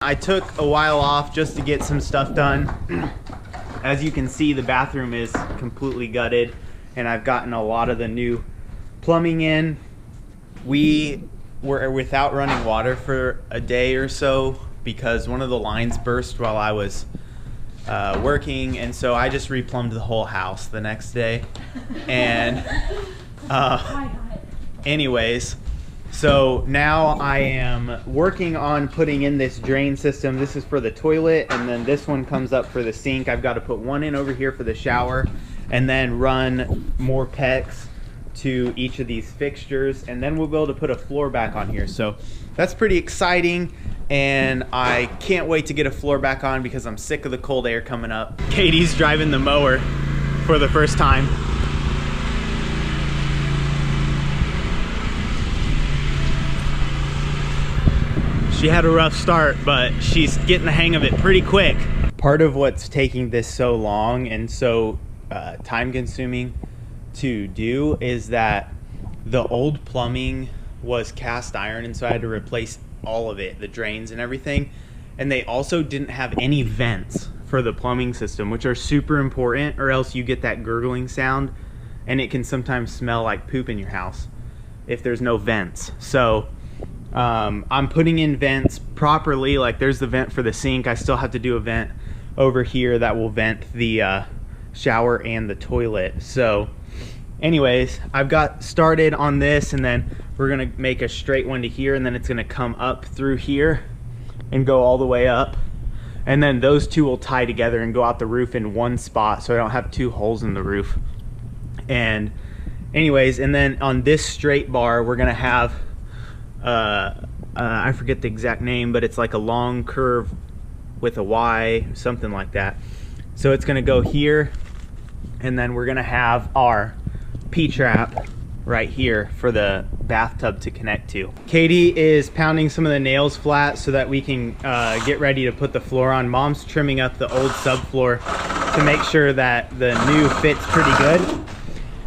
I took a while off just to get some stuff done. As you can see, the bathroom is completely gutted, and I've gotten a lot of the new plumbing in. We were without running water for a day or so because one of the lines burst while I was working, and so I just replumbed the whole house the next day. And anyways, so now I am working on putting in this drain system. This is for the toilet, and then this one comes up for the sink. I've got to put one in over here for the shower, and then run more PEX to each of these fixtures, and then we'll be able to put a floor back on here. So that's pretty exciting, and I can't wait to get a floor back on because I'm sick of the cold air coming up. Katie's driving the mower for the first time. She had a rough start, but she's getting the hang of it pretty quick. Part of what's taking this so long and so time consuming to do is that the old plumbing was cast iron, and so I had to replace all of it, the drains and everything. And they also didn't have any vents for the plumbing system, which are super important, or else you get that gurgling sound, and it can sometimes smell like poop in your house if there's no vents. So I'm putting in vents properly. Like, there's the vent for the sink. I still have to do a vent over here that will vent the shower and the toilet. So anyways, I've got started on this, and then we're gonna make a straight one to here, and then it's gonna come up through here and go all the way up, and then those two will tie together and go out the roof in one spot, so I don't have two holes in the roof. And anyways, and then on this straight bar we're gonna have I forget the exact name, but it's like a long curve with a Y, something like that. So it's gonna go here, and then we're gonna have our P-trap right here for the bathtub to connect to. Katie is pounding some of the nails flat so that we can get ready to put the floor on. Mom's trimming up the old subfloor to make sure that the new fits pretty good.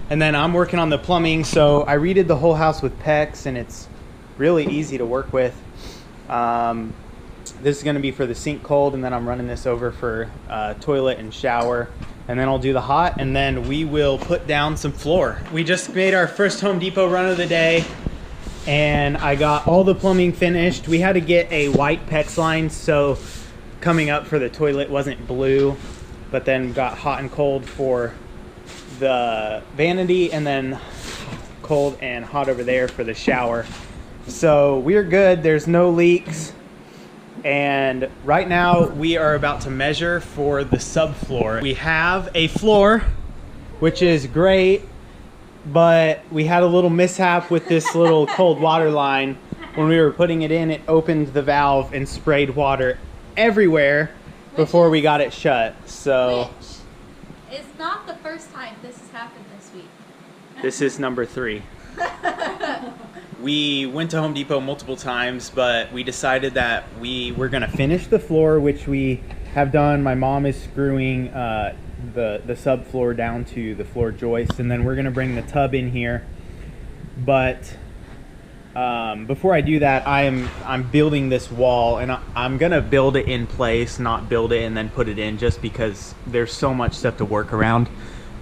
And then I'm working on the plumbing. So I redid the whole house with PEX, and it's really easy to work with. This is gonna be for the sink cold, and then I'm running this over for toilet and shower. And then I'll do the hot, and then we will put down some floor. We just made our first Home Depot run of the day, and I got all the plumbing finished. We had to get a white PEX line, so coming up for the toilet wasn't blue, but then got hot and cold for the vanity, and then cold and hot over there for the shower. So we're good, there's no leaks. And right now we are about to measure for the subfloor. We have a floor, which is great, but we had a little mishap with this little cold water line. When we were putting it in, it opened the valve and sprayed water everywhere before we got it shut. So which is not the first time this has happened this week. This is number 3. We went to Home Depot multiple times, but we decided that we were gonna finish the floor, which we have done. My mom is screwing the subfloor down to the floor joist, and then we're gonna bring the tub in here. But before I do that, I'm building this wall, and I'm gonna build it in place, not build it and then put it in, just because there's so much stuff to work around.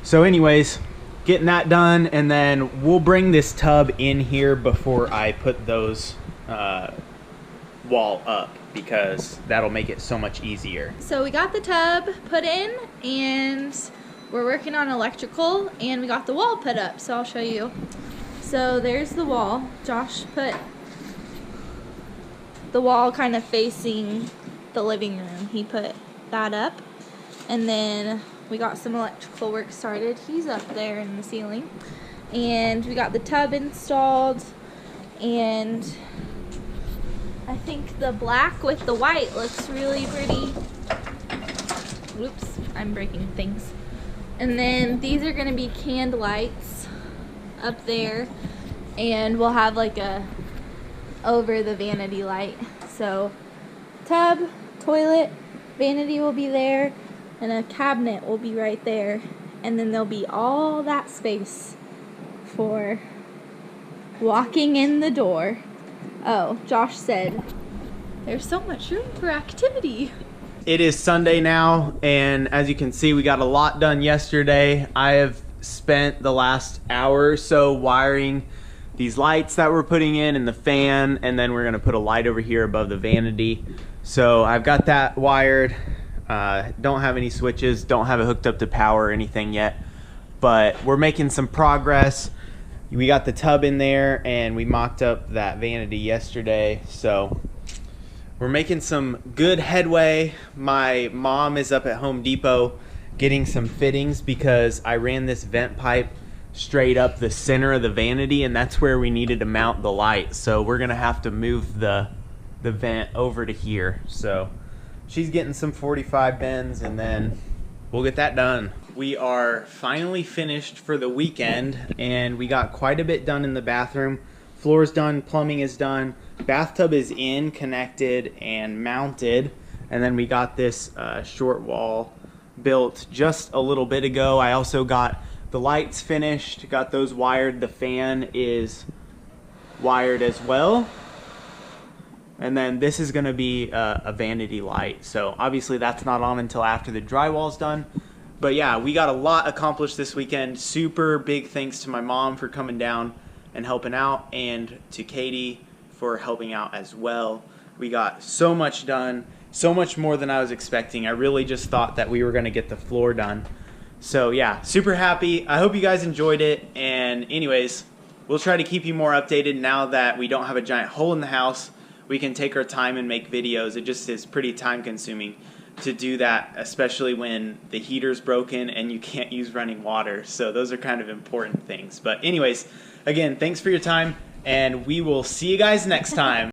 So anyways, getting that done, and then we'll bring this tub in here before I put those wall up, because that'll make it so much easier. So we got the tub put in, and we're working on electrical, and we got the wall put up, so I'll show you. So there's the wall. Josh put the wall kind of facing the living room. He put that up, and then we got some electrical work started. He's up there in the ceiling. And we got the tub installed, and I think the black with the white looks really pretty. Oops, I'm breaking things. And then these are gonna be canned lights up there, and we'll have like a over the vanity light. So tub, toilet, vanity will be there, and a cabinet will be right there, and then there'll be all that space for walking in the door. Oh, Josh said There's so much room for activity. It is Sunday now, and as you can see, we got a lot done yesterday. I have spent the last hour or so wiring these lights that we're putting in and the fan, and then we're gonna put a light over here above the vanity. So I've got that wired. Don't have any switches, don't have it hooked up to power or anything yet, but we're making some progress. We got the tub in there and we mocked up that vanity yesterday, so we're making some good headway. My mom is up at Home Depot getting some fittings because I ran this vent pipe straight up the center of the vanity, and that's where we needed to mount the light. So we're gonna have to move the vent over to here. So she's getting some 45 bends and then we'll get that done. We are finally finished for the weekend and we got quite a bit done in the bathroom. Floor's done, plumbing is done, bathtub is in, connected and mounted, and then we got this short wall built just a little bit ago. I also got the lights finished, got those wired. The fan is wired as well. And then this is gonna be a vanity light. So obviously that's not on until after the drywall's done. But yeah, we got a lot accomplished this weekend. Super big thanks to my mom for coming down and helping out, and to Katie for helping out as well. We got so much done, so much more than I was expecting. I really just thought that we were gonna get the floor done. So yeah, super happy. I hope you guys enjoyed it. And anyways, we'll try to keep you more updated now that we don't have a giant hole in the house. We can take our time and make videos. It just is pretty time consuming to do that, especially when the heater's broken and you can't use running water. So those are kind of important things. But anyways, again, thanks for your time and we will see you guys next time.